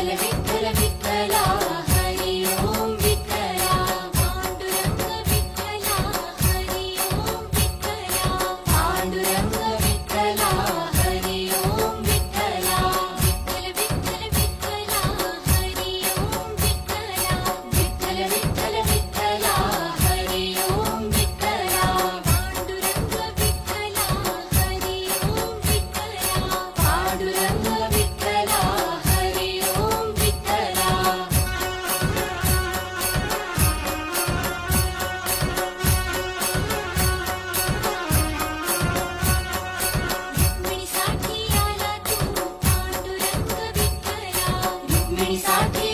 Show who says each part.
Speaker 1: विठ्ठल विठ्ठल विठ्ठला हरी ओम विठ्ठला पांडुरंग विठ्ठला हरी ओम विठ्ठला पांडुरंग विठ्ठला हरी ओम विठ्ठला विठ्ठल विठ्ठल विठ्ठला हरी ओम विठ्ठला विठ्ठल विठ्ठल विठ्ठला हरी ओम विठ्ठला पांडुरंग विठ्ठला हरी ओम विठ्ठला पांडुरंग विठ्ठला हरी ओम विठ्ठला रुक्मिणीसाठी आला तू पांडुरंग विठ्ठला रुक्मिणीसाठी